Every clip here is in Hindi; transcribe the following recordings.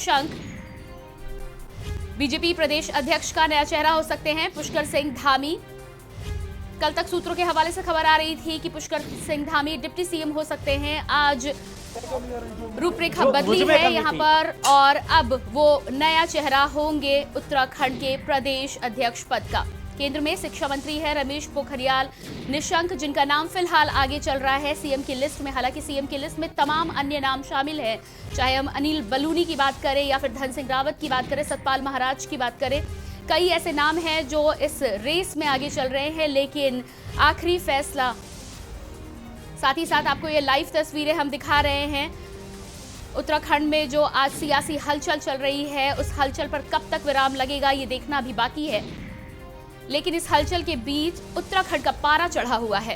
निशंक बीजेपी प्रदेश अध्यक्ष का नया चेहरा हो सकते हैं पुष्कर सिंह धामी। कल तक सूत्रों के हवाले से खबर आ रही थी कि पुष्कर सिंह धामी डिप्टी सीएम हो सकते हैं। आज रूपरेखा बदली है यहां पर और अब वो नया चेहरा होंगे उत्तराखंड के प्रदेश अध्यक्ष पद का। केंद्र में शिक्षा मंत्री है रमेश पोखरियाल निशंक, जिनका नाम फिलहाल आगे चल रहा है सीएम की लिस्ट में। हालांकि सीएम की लिस्ट में तमाम अन्य नाम शामिल हैं, चाहे हम अनिल बलूनी की बात करें या फिर धन सिंह रावत की बात करें, सतपाल महाराज की बात करें। कई ऐसे नाम हैं जो इस रेस में आगे चल रहे हैं, लेकिन आखिरी फैसला, साथ ही साथ आपको ये लाइव तस्वीरें हम दिखा रहे हैं उत्तराखंड में जो आज सियासी हलचल चल रही है, उस हलचल पर कब तक विराम लगेगा ये देखना अभी बाकी है। लेकिन इस हलचल के बीच उत्तराखंड का पारा चढ़ा हुआ है।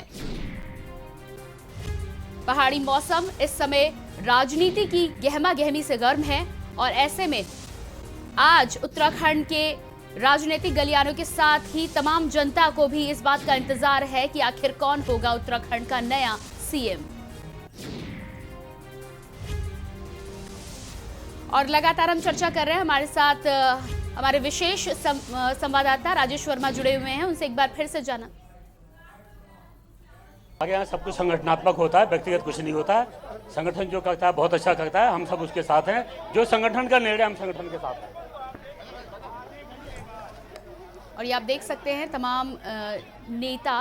पहाड़ी मौसम इस समय राजनीति की गहमा गहमी से गर्म है और ऐसे में आज उत्तराखंड के राजनीतिक गलियारों के साथ ही तमाम जनता को भी इस बात का इंतजार है कि आखिर कौन होगा उत्तराखंड का नया सीएम। और लगातार हम चर्चा कर रहे हैं, हमारे साथ हमारे विशेष संवाददाता राजेश वर्मा जुड़े हुए हैं, उनसे एक बार फिर से जाना। आगे यहाँ सब कुछ संगठनात्मक होता है, व्यक्तिगत कुछ नहीं होता है। संगठन जो करता है बहुत अच्छा करता है, हम सब उसके साथ हैं। जो संगठन का निर्णय, हम संगठन के साथ हैं। और ये आप देख सकते हैं तमाम नेता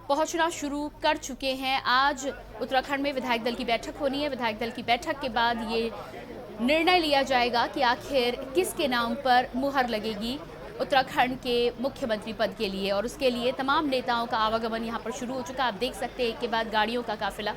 पहुंचना शुरू कर चुके हैं। आज उत्तराखंड में विधायक दल की बैठक होनी है। विधायक दल की बैठक के बाद ये निर्णय लिया जाएगा कि आखिर किसके नाम पर मुहर लगेगी उत्तराखंड के मुख्यमंत्री पद के लिए, और उसके लिए तमाम नेताओं का आवागमन यहां पर शुरू हो चुका। आप देख सकते हैं एक के बाद गाड़ियों का काफिला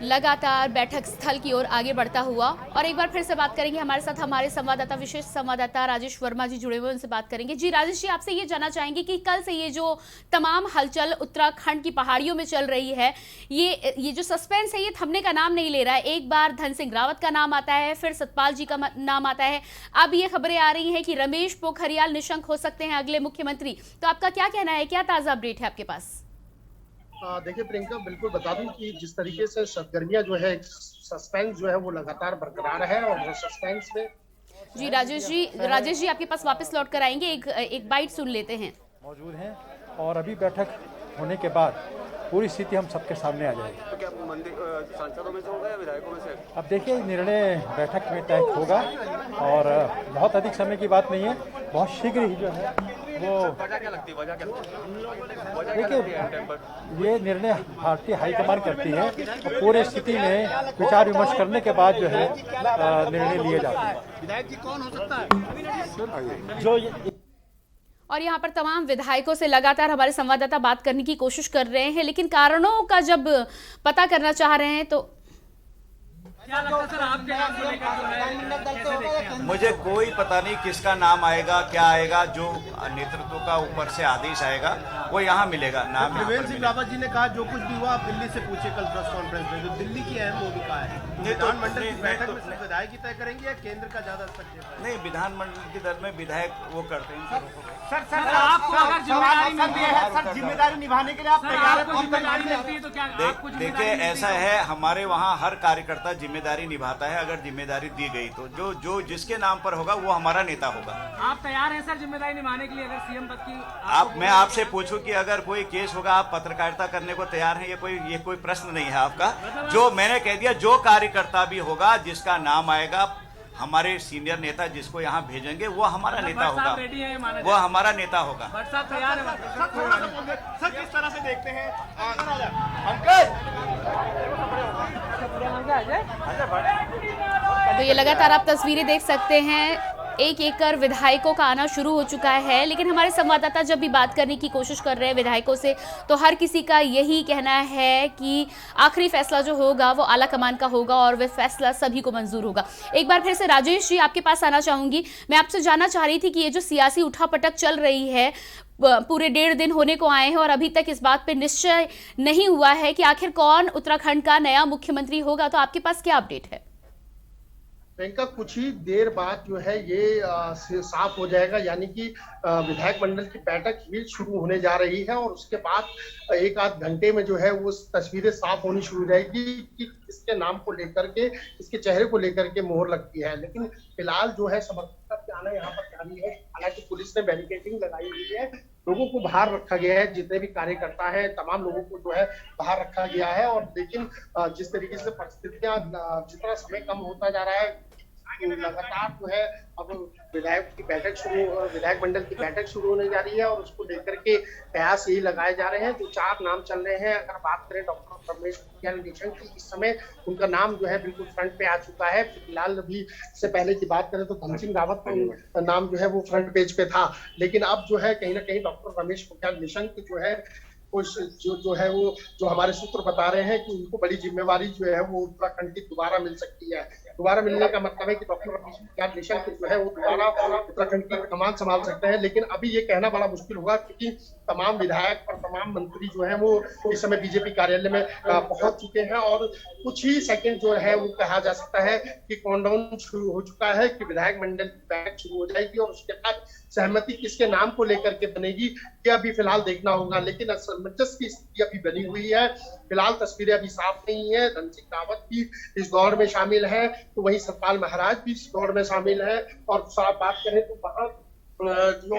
लगातार बैठक स्थल की ओर आगे बढ़ता हुआ। और एक बार फिर से बात करेंगे, हमारे साथ हमारे संवाददाता, विशेष संवाददाता राजेश वर्मा जी जुड़े हुए, उनसे बात करेंगे। जी राजेश जी, आपसे ये जानना चाहेंगे कि कल से ये जो तमाम हलचल उत्तराखंड की पहाड़ियों में चल रही है, ये जो सस्पेंस है ये थमने का नाम नहीं ले रहा है। एक बार धन सिंह रावत का नाम आता है, फिर सतपाल जी का नाम आता है, अब ये खबरें आ रही हैं कि रमेश पोखरियाल निशंक हो सकते हैं अगले मुख्यमंत्री। तो आपका क्या कहना है, क्या ताजा अपडेट है आपके पास? देखिए प्रियंका, बिल्कुल बता दूं कि जिस तरीके से सरगर्मियां जो है, सस्पेंस जो है वो लगातार बरकरार है और वो सस्पेंस में जी राजेश जी आपके पास वापस लौट कर आएंगे। एक बाइट सुन लेते हैं। मौजूद हैं और अभी बैठक होने के बाद पूरी स्थिति हम सबके सामने आ जाएगी। तो क्या मंदिर सांसदों में से होगा या विधायकों में से? अब देखिए निर्णय बैठक में तय होगा और बहुत अधिक समय की बात नहीं है, बहुत शीघ्र ही जो है वो वजह क्या लगती है? देखिए ये निर्णय भारतीय हाईकमान करती है और पूरे स्थिति में विचार विमर्श करने के बाद जो है निर्णय लिए जाते हैं। विधायक जी कौन हो सकता है जो और यहाँ पर तमाम विधायकों से लगातार हमारे संवाददाता बात करने की कोशिश कर रहे हैं, लेकिन कारणों का जब पता करना चाह रहे हैं तो क्या लगता है सर आपके नाम को लेकर जो है कैसे देखते हैं? मुझे कोई पता नहीं किसका नाम आएगा, क्या आएगा। जो नेतृत्व का ऊपर से आदेश आएगा वो यहाँ मिलेगा। नाम त्रिवेंद्र सिंह रावत जी ने कहा जो कुछ भी हुआ आप दिल्ली से पूछे कल प्रेस कॉन्फ्रेंस में, जो दिल्ली की अहम भूमिका है। विधानमंडल की बैठक में सिर्फ विधायक ही तय करेंगे या केंद्र का ज्यादा हस्तक्षेप? नहीं, विधानमंडल की दर में विधायक वो करते हैं। सर आपको अगर जिम्मेदारी मिलती है, सर जिम्मेदारी निभाने के लिए आप तैयार हैं? आपको जिम्मेदारी मिलती है तो क्या आपको देखिए ऐसा है, हमारे वहाँ हर कार्यकर्ता जिम्मेदारी निभाता है। अगर जिम्मेदारी दी गई तो जो जिसके नाम पर होगा वो हमारा नेता होगा। आप तैयार हैं सर जिम्मेदारी निभाने के लिए अगर सीएम पद की मैं आपसे पूछूं कि अगर कोई केस होगा आप पत्रकारिता करने को तैयार हैं? ये कोई प्रश्न नहीं है आपका। जो मैंने कह दिया, जो कार्यकर्ता भी होगा जिसका नाम आएगा, हमारे सीनियर नेता जिसको यहाँ भेजेंगे वो हमारा नेता होगा, वो हमारा नेता होगा। तैयार है? सर किस तरह से देखते हैं तो ये लगातार आप तस्वीरें देख सकते हैं, एक एक कर विधायकों का आना शुरू हो चुका है। लेकिन हमारे संवाददाता जब भी बात करने की कोशिश कर रहे हैं विधायकों से, तो हर किसी का यही कहना है कि आखिरी फैसला जो होगा वो आला कमान का होगा और वह फैसला सभी को मंजूर होगा। एक बार फिर से राजेश जी आपके पास आना चाहूंगी। मैं आपसे जानना चाह रही थी कि ये जो सियासी उठापटक चल रही है, पूरे 1.5 दिन होने को आए हैं और अभी तक इस बात पे निश्चय नहीं हुआ है कि आखिर कौन उत्तराखंड का नया मुख्यमंत्री होगा, तो आपके पास क्या अपडेट है? प्रियंका, कुछ ही देर बाद जो है ये साफ हो जाएगा, यानी कि विधायक मंडल की बैठक ही शुरू होने जा रही है और उसके बाद एक आध घंटे में जो है वो तस्वीरें साफ होनी शुरू हो जाएगी कि किसके नाम को लेकर के, किसके चेहरे को लेकर के मोहर लगती है। लेकिन फिलहाल जो है समर्थक के आना यहाँ पर जारी है। हालांकि पुलिस ने बैरिकेडिंग लगाई हुई है, लोगों को बाहर रखा गया है, जितने भी कार्यकर्ता हैं तमाम लोगों को जो है बाहर रखा गया है। और लेकिन जिस तरीके से परिस्थितियां, जितना समय कम होता जा रहा है, लगातार जो है अब विधायक मंडल की बैठक शुरू होने जा रही है और उसको लेकर के प्रयास यही लगाए जा रहे हैं। जो 4 नाम चल रहे हैं, अगर बात करें डॉक्टर रमेश पोखरियाल निशंक की, इस समय उनका नाम जो है बिल्कुल फ्रंट पे आ चुका है। फिलहाल अभी से पहले की बात करें तो धन सिंह रावत का नाम जो है वो फ्रंट पेज पे था, लेकिन अब जो है कहीं ना कहीं डॉक्टर रमेश पोखरियाल निशंक जो है जो हमारे सूत्र बता रहे हैं कि उनको बड़ी जिम्मेवारी जो है वो उत्तराखंड की दोबारा मिल सकती है। दोबारा मिलने का मतलब है कि डॉक्टर रमेश पोखरियाल निशंक जो है वो दोबारा उत्तराखंड की कमान संभाल सकते हैं। लेकिन अभी ये कहना बड़ा मुश्किल होगा क्योंकि तमाम विधायक और तमाम मंत्री जो है वो इस समय बीजेपी कार्यालय में पहुंच चुके हैं और कुछ ही सेकंड जो है वो कहा जा सकता है कि काउंटडाउन शुरू हो चुका है कि विधायक मंडल की बैठक शुरू हो जाएगी और उसके बाद सहमति किसके नाम को लेकर के बनेगी ये अभी फिलहाल देखना होगा। लेकिन असमंजस की स्थिति अभी बनी हुई है। फिलहाल तस्वीरें अभी साफ नहीं है। धन सिंह रावत भी इस दौड़ में शामिल है, तो वहीं सतपाल महाराज भी इस दौड़ में शामिल है। और साफ बात करें तो वहां जो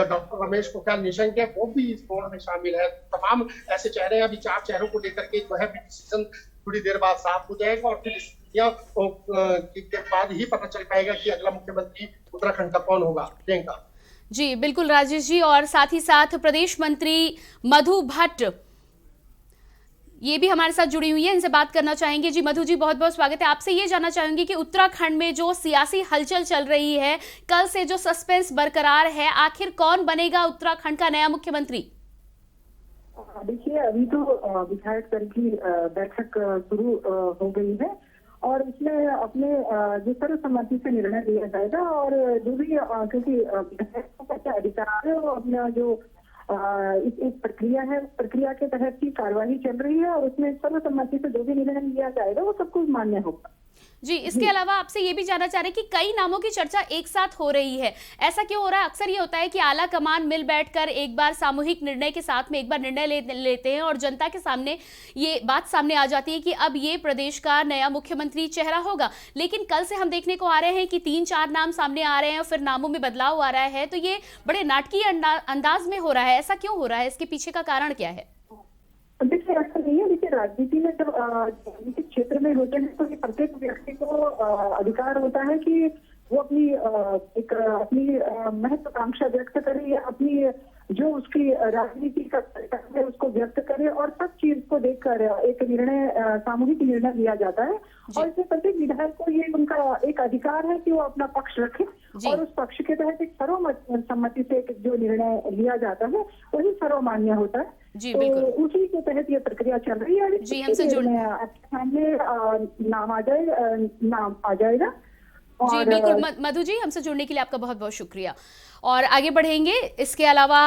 डॉक्टर रमेश पोखरियाल निशंक है वो भी इस दौड़ में शामिल है। तमाम ऐसे चेहरे, अभी 4 चेहरों को लेकर के जो है डिसीजन थोड़ी देर बाद साफ हो जाएगा और फिर के बाद ही पता चल पाएगा कि अगला मुख्यमंत्री उत्तराखंड का कौन होगा। प्रियंका जी बिल्कुल राजेश जी, और साथ ही साथ प्रदेश मंत्री मधु भट्ट ये भी हमारे साथ जुड़ी हुई है, इनसे बात करना चाहेंगे। जी मधु जी, बहुत बहुत स्वागत है। आपसे ये जानना चाहूंगी कि उत्तराखंड में जो सियासी हलचल चल रही है, कल से जो सस्पेंस बरकरार है, आखिर कौन बनेगा उत्तराखंड का नया मुख्यमंत्री? देखिए, अभी तो विधायक दल की बैठक शुरू हो गई है और इसमें अपने जो सर्वसम्मति से निर्णय लिया जाएगा और जो भी क्योंकि विधायकों का क्या अधिकार है वो अपना जो एक प्रक्रिया है, उस प्रक्रिया के तहत की कार्यवाही चल रही है और उसमें सर्वसम्मति से जो भी निर्णय लिया जाएगा वो सबको मान्य होगा। जी, इसके अलावा आपसे ये भी जानना चाह रहे हैं कि कई नामों की चर्चा एक साथ हो रही है, ऐसा क्यों हो रहा है? अक्सर ये होता है कि आला कमान मिल बैठकर एक बार सामूहिक निर्णय के साथ में एक बार निर्णय लेते हैं और जनता के सामने ये बात सामने आ जाती है कि अब ये प्रदेश का नया मुख्यमंत्री चेहरा होगा। लेकिन कल से हम देखने को आ रहे हैं कि 3-4 नाम सामने आ रहे हैं और फिर नामों में बदलाव आ रहा है, तो ये बड़े नाटकीय अंदाज में हो रहा है। ऐसा क्यों हो रहा है? इसके पीछे का कारण क्या है? देखिए, ऐसा नहीं है। देखिए, राजनीति में जब राजनीतिक क्षेत्र में होते हैं तो प्रत्येक व्यक्ति को अधिकार होता है कि वो अपनी महत्वाकांक्षा व्यक्त करे या अपनी जो उसकी राजनीति का है उसको व्यक्त करे और सब चीज को देखकर एक निर्णय, सामूहिक निर्णय लिया जाता है और इसमें प्रत्येक विधायक को ये उनका एक अधिकार है कि वो अपना पक्ष रखे और उस पक्ष के तहत एक सर्वसम्मति से जो निर्णय लिया जाता है वही सर्वमान्य होता है। जी तो बिल्कुल, उसी के तहत ये प्रक्रिया चल रही है। जी, हमसे आपके सामने नाम आ जाएगा। जी बिल्कुल मधु जी, हमसे जुड़ने के लिए आपका बहुत बहुत शुक्रिया और आगे बढ़ेंगे। इसके अलावा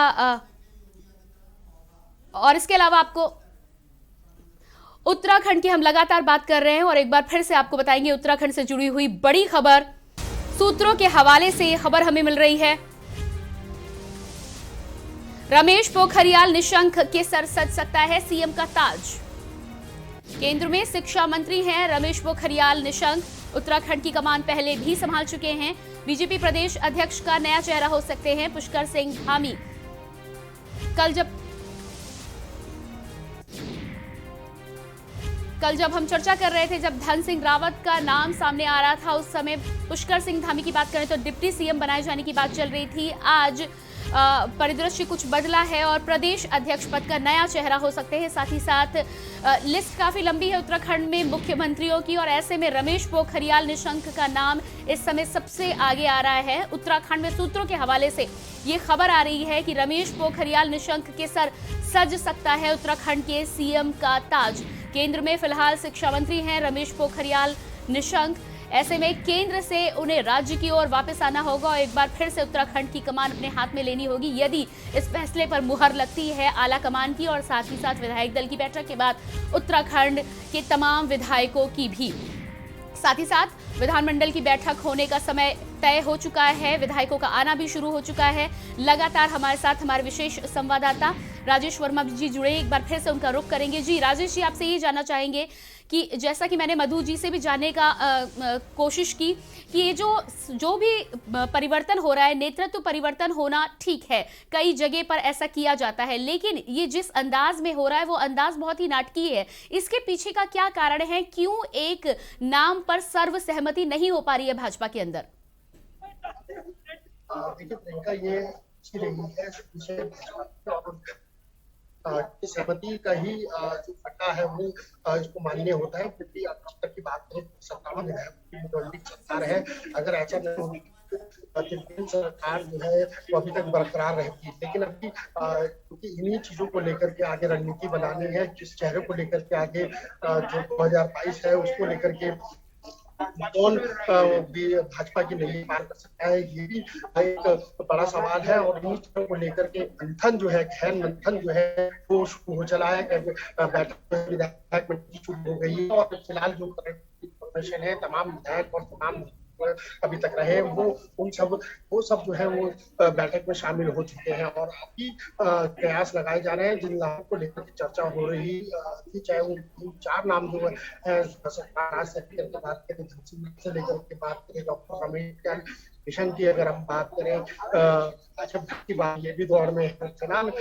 आपको उत्तराखंड की हम लगातार बात कर रहे हैं और एक बार फिर से आपको बताएंगे उत्तराखंड से जुड़ी हुई बड़ी खबर। सूत्रों के हवाले से खबर हमें मिल रही है, रमेश पोखरियाल निशंक के सर सज सकता है सीएम का ताज। केंद्र में शिक्षा मंत्री हैं रमेश पोखरियाल निशंक, उत्तराखंड की कमान पहले भी संभाल चुके हैं। बीजेपी प्रदेश अध्यक्ष का नया चेहरा हो सकते हैं पुष्कर सिंह धामी। कल जब हम चर्चा कर रहे थे, जब धन सिंह रावत का नाम सामने आ रहा था, उस समय पुष्कर सिंह धामी की बात करें तो डिप्टी सीएम बनाए जाने की बात चल रही थी। आज परिदृश्य कुछ बदला है और प्रदेश अध्यक्ष पद का नया चेहरा हो सकते हैं। साथ ही साथ लिस्ट काफी लंबी है उत्तराखंड में मुख्यमंत्रियों की और ऐसे में रमेश पोखरियाल निशंक का नाम इस समय सबसे आगे आ रहा है। उत्तराखंड में सूत्रों के हवाले से ये खबर आ रही है कि रमेश पोखरियाल निशंक के सर सज सकता है उत्तराखंड के सीएम का ताज। केंद्र में फिलहाल शिक्षा मंत्री हैं रमेश पोखरियाल निशंक। ऐसे में केंद्र से उन्हें राज्य की ओर वापस आना होगा और एक बार फिर से उत्तराखंड की कमान अपने हाथ में लेनी होगी। यदि इस फैसले पर मुहर लगती है आला कमान की और साथ ही साथ विधायक दल की बैठक के बाद उत्तराखंड के तमाम विधायकों की भी। साथ ही साथ विधानमंडल की बैठक होने का समय तय हो चुका है, विधायकों का आना भी शुरू हो चुका है। लगातार हमारे साथ हमारे विशेष संवाददाता राजेश वर्मा जी जुड़े, एक बार फिर से उनका रुख करेंगे। जी राजेश जी, आपसे ये जानना चाहेंगे कि जैसा कि मैंने मधु जी से भी जानने का कोशिश की कि ये जो भी परिवर्तन हो रहा है, नेतृत्व परिवर्तन होना ठीक है, कई जगह पर ऐसा किया जाता है, लेकिन ये जिस अंदाज में हो रहा है वो अंदाज बहुत ही नाटकीय है। इसके पीछे का क्या कारण है? क्यों एक नाम पर सर्वसहमति नहीं हो पा रही है भाजपा के अंदर? देखिए प्रियंका, ये अच्छी रही है सहमति का ही जो फटा है वो इसको मान्य होता है, क्योंकि अब तक की बात करें सत्तावन विधायकों की सरकार है। अगर ऐसा नहीं हो केंद्र सरकार जो है वो अभी तक बरकरार रहती है, लेकिन अभी क्योंकि इन्हीं चीजों को लेकर के आगे रणनीति बनानी है, जिस चेहरे को लेकर के आगे जो 2022 है उसको लेकर के कौन भाजपा की नहीं पार कर सकता है, ये भी एक बड़ा सवाल है। और इन्हीं चीजों को लेकर के मंथन जो है, गहन मंथन जो है वो शुरू हो चला है। बैठक विधायक मंडली शुरू हो गई है और फिलहाल जो इन्फॉर्मेशन है, तमाम विधायक और तमाम अभी तक रहे वो सब जो है वो बैठक में शामिल हो चुके हैं और अभी प्रयास लगाए जा रहे हैं जिन नामों को लेकर के चर्चा हो रही थी, चाहे वो 4 नाम जो है सरकार से बात करें, से लेकर के बात करें, डॉक्टर रमेश मिशन की अगर हम बात करें, की बात ये भी दौर में है। फिलहाल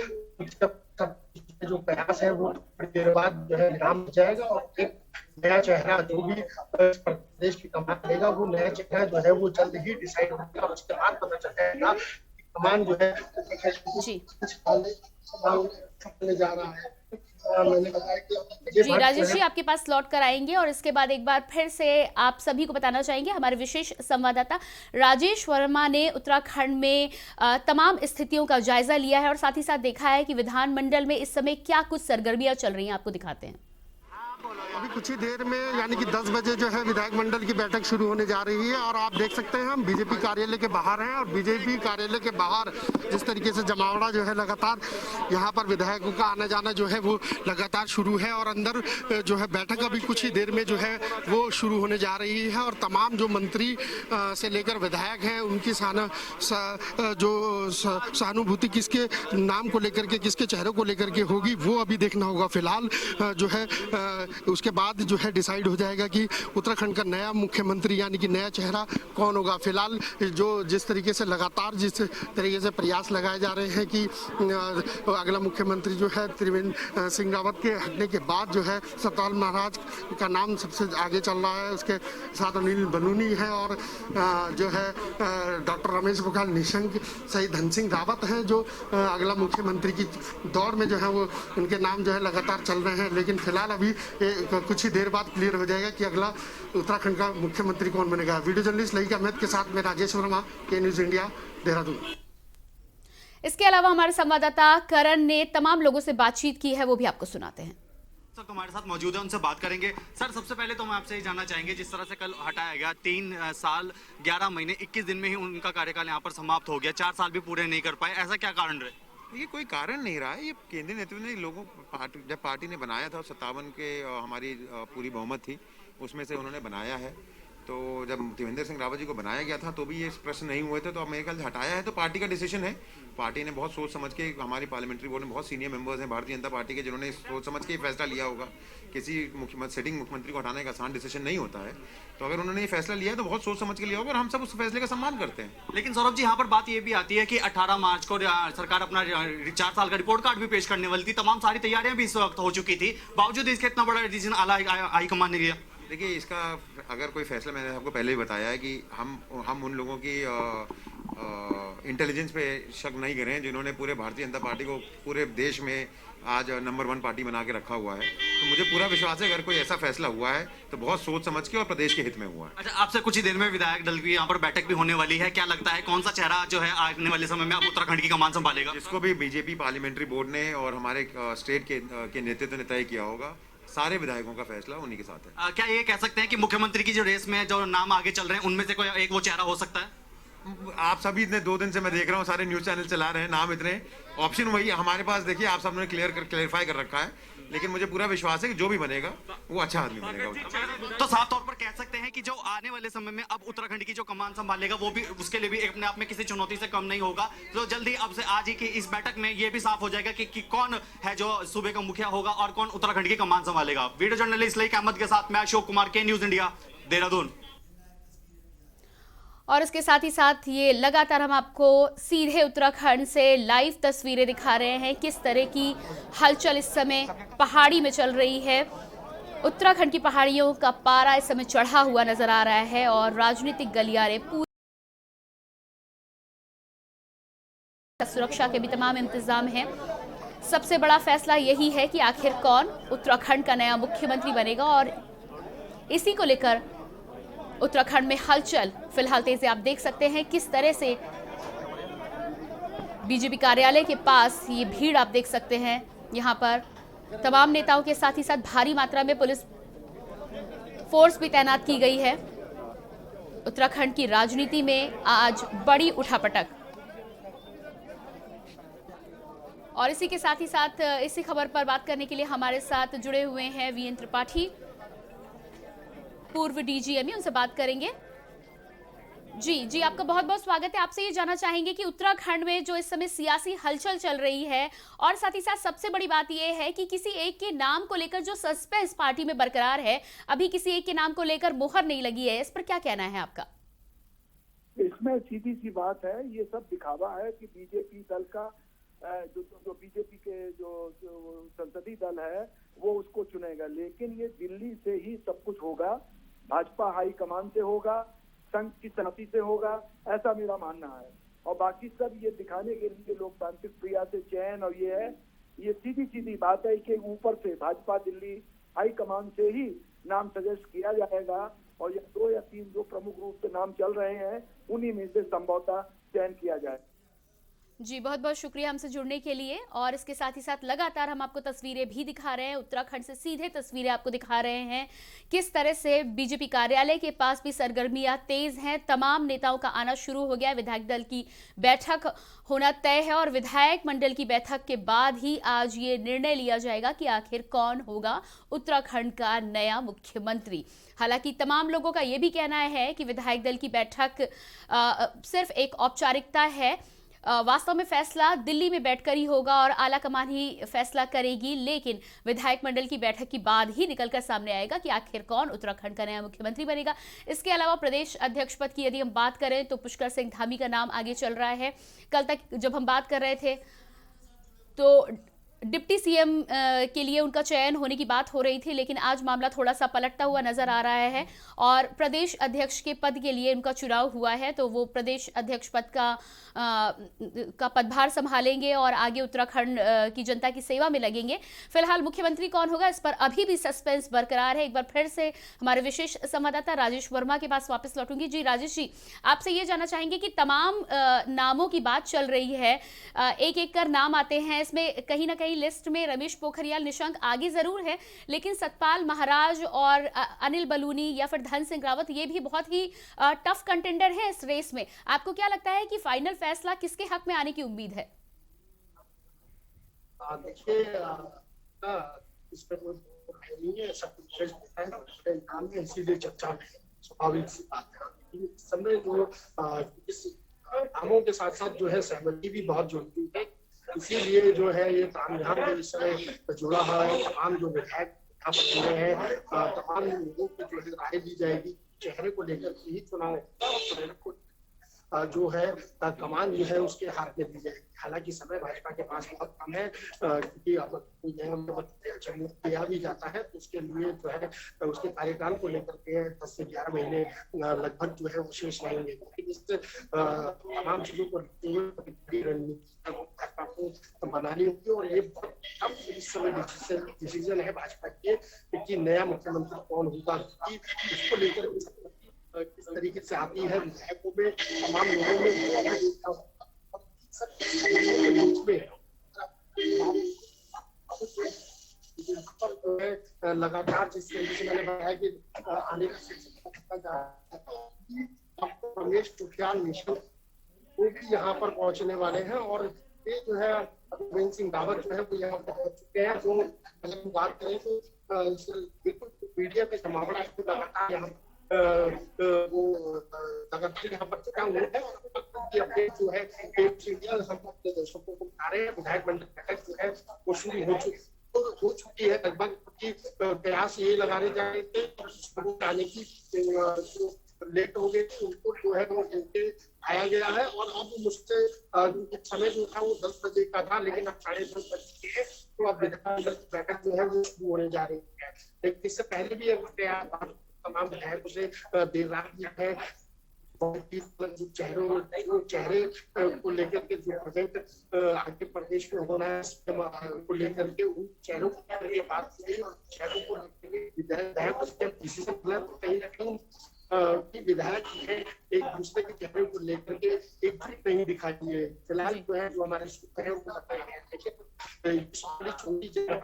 जो प्रयास है वो थोड़ी देर बाद जो है विराम हो जाएगा और एक नया चेहरा जो भी प्रदेश की कमान लेगा वो नया चेहरा जो है वो जल्द ही डिसाइड होगा और उसके बाद पता चल जाएगा कमान जो है जा रहा है। मैंने बताया कि जी राजेश जी, आपके पास लौट कर आएंगे और इसके बाद एक बार फिर से आप सभी को बताना चाहेंगे, हमारे विशेष संवाददाता राजेश वर्मा ने उत्तराखंड में तमाम स्थितियों का जायजा लिया है और साथ ही साथ देखा है कि विधानमंडल में इस समय क्या कुछ सरगर्मियां चल रही हैं, आपको दिखाते हैं। अभी कुछ ही देर में यानी कि 10 बजे जो है विधायक मंडल की बैठक शुरू होने जा रही है और आप देख सकते हैं हम बीजेपी कार्यालय के बाहर हैं और बीजेपी कार्यालय के बाहर जिस तरीके से जमावड़ा जो है लगातार यहाँ पर विधायकों का आना जाना जो है वो लगातार शुरू है और अंदर जो है बैठक अभी कुछ ही देर में जो है वो शुरू होने जा रही है और तमाम जो मंत्री से लेकर विधायक हैं उनकी सहानुभूति किसके नाम को लेकर के, किसके चेहरों को लेकर के होगी वो अभी देखना होगा। फिलहाल जो है उसके बाद जो है डिसाइड हो जाएगा कि उत्तराखंड का नया मुख्यमंत्री यानी कि नया चेहरा कौन होगा। फिलहाल जो जिस तरीके से लगातार जिस तरीके से प्रयास लगाए जा रहे हैं कि अगला मुख्यमंत्री जो है त्रिवेंद्र सिंह रावत के हटने के बाद जो है सतपाल महाराज का नाम सबसे आगे चल रहा है, उसके साथ अनिल बनूनी है और जो है डॉक्टर रमेश पोखरियाल निशंक सहित धन सिंह रावत हैं जो अगला मुख्यमंत्री की दौड़ में जो है वो उनके नाम जो है लगातार चल रहे हैं। लेकिन फिलहाल अभी कुछ ही देर बाद क्लियर हो जाएगा कि अगला उत्तराखंड का मुख्यमंत्री कौन बनेगा। वीडियो जर्नलिस्ट ललिका अहमद के साथ मैं राजेश वर्मा, के न्यूज़ इंडिया, देहरादून। इसके अलावा हमारे संवाददाता करण ने तमाम लोगों से बातचीत की है, वो भी आपको सुनाते हैं। सर तुम्हारे साथ मौजूद है, उनसे बात करेंगे। सर सबसे पहले तो हम आपसे ये जानना चाहेंगे, जिस तरह से कल हटाया गया 3 साल 11 महीने 21 दिन में ही उनका कार्यकाल यहाँ पर समाप्त हो गया, 4 साल भी पूरे नहीं कर पाए, ऐसा क्या कारण रहे? ये कोई कारण नहीं रहा है, ये केंद्रीय नेतृत्व ने लोगों जब पार्टी ने बनाया था 57 के हमारी पूरी बहुमत थी उसमें से उन्होंने बनाया है। तो जब त्रिवेंद्र सिंह रावत जी को बनाया गया था तो भी ये प्रश्न नहीं हुए थे, तो अब मेरे ख्याल से हटाया है तो पार्टी का डिसीजन है। पार्टी ने बहुत सोच समझ के, हमारी पार्लियामेंट्री बोर्ड में बहुत सीनियर मेंबर्स हैं भारतीय जनता पार्टी के जिन्होंने सोच समझ के फैसला लिया होगा। किसी सिटिंग मुख्यमंत्री को हटाने का आसान डिसीजन नहीं होता है, तो अगर उन्होंने ये फैसला लिया है तो बहुत सोच समझ के लिया होगा और हम सब उस फैसले का सम्मान करते हैं। लेकिन सौरभ जी यहाँ पर बात ये भी आती है कि 18 मार्च को सरकार अपना 4 साल का रिपोर्ट कार्ड भी पेश करने वाली थी, तमाम सारी तैयारियां भी इस वक्त हो चुकी थी, बावजूद इसके इतना बड़ा डिसीजन हाईकमान ने लिया। देखिए इसका अगर कोई फैसला, मैंने आपको पहले ही बताया है कि हम उन लोगों की इंटेलिजेंस पे शक नहीं करें जिन्होंने पूरे भारतीय जनता पार्टी को पूरे देश में आज नंबर 1 पार्टी बना के रखा हुआ है। तो मुझे पूरा विश्वास है अगर कोई ऐसा फैसला हुआ है तो बहुत सोच समझ के और प्रदेश के हित में हुआ है। अच्छा, आपसे कुछ ही देर में विधायक दल की यहाँ पर बैठक भी होने वाली है, क्या लगता है कौन सा चेहरा जो है आने वाले समय में आप उत्तराखंड की कमान संभालेगा? इसको भी बीजेपी पार्लियामेंट्री बोर्ड ने और हमारे स्टेट के नेतृत्व ने तय किया होगा। सारे विधायकों का फैसला उन्हीं के साथ है। क्या ये कह सकते हैं कि मुख्यमंत्री की जो रेस में जो नाम आगे चल रहे हैं उनमें से कोई एक वो चेहरा हो सकता है? आप सभी इतने 2 दिन से मैं देख रहा हूँ सारे न्यूज चैनल चला रहे हैं, नाम इतने ऑप्शन वही हमारे पास। देखिए आप सबने क्लियरफाई कर रखा है, लेकिन मुझे पूरा विश्वास है कि जो भी बनेगा वो अच्छा आदमी बनेगा। तो साफ तौर पर कह सकते हैं कि जो आने वाले समय में अब उत्तराखंड की जो कमान संभालेगा वो भी उसके लिए भी अपने आप में किसी चुनौती से कम नहीं होगा। तो जल्दी अब से आज ही की इस बैठक में ये भी साफ हो जाएगा कि कौन है जो सूबे का मुखिया होगा और कौन उत्तराखंड की कमान संभालेगा। वीडियो जर्नलिस्ट लईक अहमद के साथ मैं अशोक कुमार, के न्यूज इंडिया, देहरादून। और इसके साथ ही साथ ये लगातार हम आपको सीधे उत्तराखंड से लाइव तस्वीरें दिखा रहे हैं, किस तरह की हलचल इस समय पहाड़ी में चल रही है। उत्तराखंड की पहाड़ियों का पारा इस समय चढ़ा हुआ नजर आ रहा है और राजनीतिक गलियारे पूरी सुरक्षा के भी तमाम इंतजाम हैं। सबसे बड़ा फैसला यही है कि आखिर कौन उत्तराखंड का नया मुख्यमंत्री बनेगा और इसी को लेकर उत्तराखंड में हलचल फिलहाल तेज है। आप देख सकते हैं किस तरह से बीजेपी कार्यालय के पास ये भीड़ आप देख सकते हैं। यहाँ पर तमाम नेताओं के साथ ही साथ भारी मात्रा में पुलिस फोर्स भी तैनात की गई है। उत्तराखंड की राजनीति में आज बड़ी उठापटक। और इसी के साथ ही साथ इसी खबर पर बात करने के लिए हमारे साथ जुड़े हुए हैं वीएन त्रिपाठी, पूर्व डीजीएमई, उनसे बात करेंगे। जी आपका बहुत बहुत स्वागत है। आपसे ये जानना चाहेंगे कि उत्तराखंड में जो इस समय सियासी हलचल चल रही है और साथ ही साथ सबसे बड़ी बात यह है कि किसी एक के नाम को लेकर जो सस्पेंस पार्टी में बरकरार है, अभी किसी एक के नाम को लेकर मोहर नहीं लगी है, इस पर क्या कहना है आपका? इसमें सीधी सी बात है, ये सब दिखावा है कि बीजेपी दल का जो बीजेपी के जो संसदीय दल है वो उसको चुनेगा, लेकिन ये दिल्ली से ही सब कुछ होगा, भाजपा हाईकमान से होगा, संघ की सहमति से होगा, ऐसा मेरा मानना है। और बाकी सब ये दिखाने के लिए लोकतांत्रिक क्रिया से चयन और ये है, ये सीधी सीधी बात है कि ऊपर से भाजपा दिल्ली हाईकमान से ही नाम सजेस्ट किया जाएगा और ये 2 या 3 जो प्रमुख रूप से नाम चल रहे हैं उन्हीं में से संभवतः चयन किया जाए। जी बहुत बहुत शुक्रिया हमसे जुड़ने के लिए। और इसके साथ ही साथ लगातार हम आपको तस्वीरें भी दिखा रहे हैं, उत्तराखंड से सीधे तस्वीरें आपको दिखा रहे हैं किस तरह से बीजेपी कार्यालय के पास भी सरगर्मियां तेज हैं। तमाम नेताओं का आना शुरू हो गया। विधायक दल की बैठक होना तय है और विधायक मंडल की बैठक के बाद ही आज ये निर्णय लिया जाएगा कि आखिर कौन होगा उत्तराखंड का नया मुख्यमंत्री। हालांकि तमाम लोगों का ये भी कहना है कि विधायक दल की बैठक सिर्फ एक औपचारिकता है, वास्तव में फैसला दिल्ली में बैठकर ही होगा और आला कमान ही फैसला करेगी, लेकिन विधायक मंडल की बैठक के बाद ही निकलकर सामने आएगा कि आखिर कौन उत्तराखंड का नया मुख्यमंत्री बनेगा। इसके अलावा प्रदेश अध्यक्ष पद की यदि हम बात करें तो पुष्कर सिंह धामी का नाम आगे चल रहा है। कल तक जब हम बात कर रहे थे तो डिप्टी सीएम के लिए उनका चयन होने की बात हो रही थी, लेकिन आज मामला थोड़ा सा पलटता हुआ नजर आ रहा है और प्रदेश अध्यक्ष के पद के लिए उनका चुनाव हुआ है, तो वो प्रदेश अध्यक्ष पद का पदभार संभालेंगे और आगे उत्तराखंड की जनता की सेवा में लगेंगे। फिलहाल मुख्यमंत्री कौन होगा इस पर अभी भी सस्पेंस बरकरार है। एक बार फिर से हमारे विशेष संवाददाता राजेश वर्मा के पास वापस लौटूंगी। जी राजेश जी, आपसे ये जानना चाहेंगे कि तमाम नामों की बात चल रही है, एक एक कर नाम आते हैं, इसमें कहीं ना कहीं लिस्ट में रमेश पोखरियाल निशंक आगे जरूर है, लेकिन सतपाल महाराज और अनिल बलूनी या फिर धन सिंह रावत ये भी बहुत ही टफ कंटेंडर हैं इस रेस में। आपको क्या लगता है कि फाइनल फैसला किसके हक में आने की उम्मीद है? देखिए इस पर नहीं है, सब कुछ इसीलिए चर्चा में स्वाभाविक सी बात है। इस समय जो इस नामों के साथ साथ जो है सहमति भी बहुत जरूरी है, इसीलिए जो है ये तामझाम जो इस समय जुड़ा है, तमाम जो विधायक हैं तमाम लोगों की जो है राय दी जाएगी, चेहरे को लेकर ही चुनाव जो है कमान जो है उसके हाथ में दी जाएगी। हालांकि समय भाजपा के पास बहुत कम है, क्योंकि अब चयनित किया भी जाता है तो उसके लिए जो है उसके कार्यकाल को लेकर के 10 से 11 महीने लगभग जो है वो शेष रहेंगे। लेकिन इस तमाम चीजों को देखते हुए रणनीति भाजपा को बनानी होगी और ये अब इस समय डिसीजन है भाजपा के कि नया मुख्यमंत्री कौन होगा, इसको लेकर किस तरीके से आती है विधायकों में, तमाम लोगों में लगातार जिस तरीके से मैंने बताया कि आने का रमेश पोखरियाल निशंक वो भी यहाँ पर पहुंचने वाले हैं और ये जो है त्रिवेंद्र सिंह रावत जो है वो यहाँ पहुंच चुके हैं। जो अगर हम बात करें तो बिल्कुल मीडिया के जमावड़ा लगातार यहाँ वो लगातार यहाँ पर चुका हुआ है और अपडेट जो है हम अपने दर्शकों को बता रहे हैं। विधायक मंडल बैठक जो है वो शुरू हो चुकी है लगभग, की प्रयास ये लगाने जा रहे थे आने की, जो लेट हो गए उनको जो है वो आया गया है। और अब मुझसे समय जो था वो 10 बजे का था, लेकिन अब 10:30 बज चुके हैं, तो अब विधानसभा बैठक जो है वो शुरू होने जा रही है। लेकिन इससे पहले भी तमाम विधायकों से देर रात जो है जो चेहरे को लेकर के जो प्रेजेंट आगे प्रदेश में होना है को लेकर के उन चेहरों की बात हुई और चेहरों को विधायक कहीं ना कहीं कि विधायक है एक दूसरे के चेहरे को लेकर के एकजुट नहीं दिखाई है। फिलहाल जो है जो हमारे सूत्र है उनको बताया गया है लेकिन छोटी जगह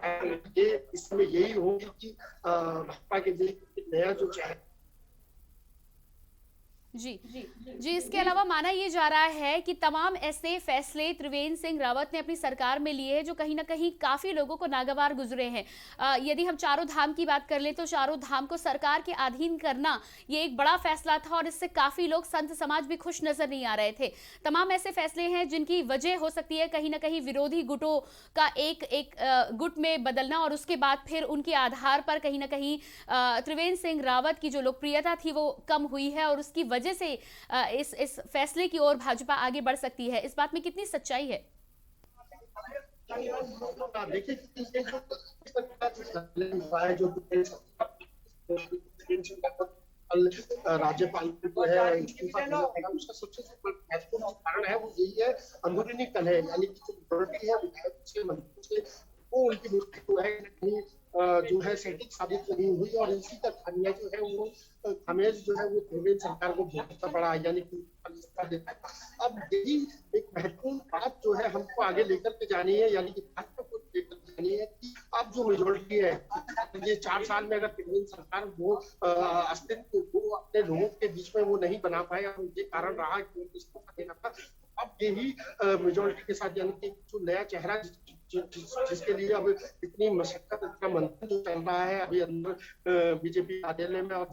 ये इसमें यही होगी कि भाजपा के नया जो चेहरा जी इसके अलावा माना यह जा रहा है कि तमाम ऐसे फैसले त्रिवेंद्र सिंह रावत ने अपनी सरकार में लिए हैं जो कहीं ना कहीं काफी लोगों को नागवार गुजरे हैं। यदि हम चारों धाम की बात कर ले तो चारों धाम को सरकार के अधीन करना ये एक बड़ा फैसला था और इससे काफी लोग संत समाज भी खुश नजर नहीं आ रहे थे। तमाम ऐसे फैसले हैं जिनकी वजह हो सकती है कहीं ना कहीं विरोधी गुटों का एक गुट में बदलना और उसके बाद फिर उनके आधार पर कहीं ना कहीं त्रिवेंद्र सिंह रावत की जो लोकप्रियता थी वो कम हुई है और उसकी वजह से इस फैसले की ओर भाजपा आगे बढ़ सकती है। इस बात में कितनी सच्चाई है? राज्यपाल जो है इस्तीफा देना पड़ा, उसका सबसे महत्वपूर्ण कारण है वो यही है अंदरूनी कलह, यानी कि जो मेजॉरिटी है विधायक से मंत्री से वो उनकी नियुक्ति जो है कहीं जो है सटीक साबित नहीं हुई और इसी का खामिया जो है वो खमेज जो है वो त्रिवेंद्र सरकार को भुगतना पड़ा, यानी कि अब यही एक महत्वपूर्ण बात जो है हमको आगे लेकर के जानी है, यानी कि भाजपा को लेकर जानी है कि अब जो मेजोरिटी है ये 4 साल में अगर त्रिवेंद्र सरकार वो अस्तित्व वो अपने लोगों के बीच में वो नहीं बना पाए और ये कारण रहा कि इस्तीफा देना था। अब यही मेजोरिटी के साथ यानी कि जो नया चेहरा जिसके लिए अब इतनी मशक्कत इतना मंथन जो चल रहा है अभी अंदर बीजेपी कार्यालय में और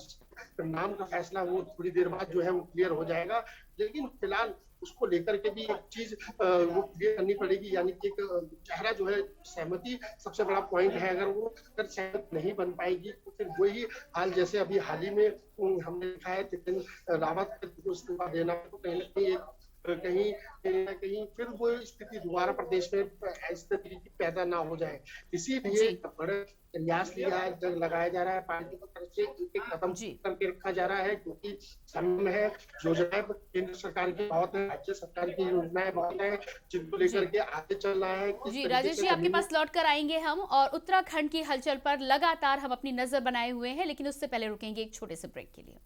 नाम का फैसला वो थोड़ी देर बाद जो है वो क्लियर हो जाएगा। लेकिन फिलहाल उसको लेकर के भी एक चीज वो क्लियर करनी पड़ेगी, यानी कि एक चेहरा जो है सहमति सबसे बड़ा पॉइंट है। अगर सहमत नहीं बन पाएगी तो फिर वही हाल जैसे अभी हाल ही में हमने देखा है त्रिवेंद्र रावत को इस्तीफा देना, तो कहीं ना कहीं फिर वो स्थिति दोबारा प्रदेश में इस तरीके की पैदा ना हो जाए, इसीलिए बड़े प्रयास लगाया जा रहा है पार्टी की तरफ से, एक कदम करके रखा जा रहा है क्योंकि समय है, योजनाएं केंद्र सरकार की बहुत है, राज्य सरकार की योजनाएं बहुत है जिनको लेकर के आगे चलना है। जी राजेश जी आपके पास लौट कर आएंगे हम और उत्तराखंड की हलचल पर लगातार हम अपनी नजर बनाए हुए हैं, लेकिन उससे पहले रुकेंगे एक छोटे से ब्रेक के लिए।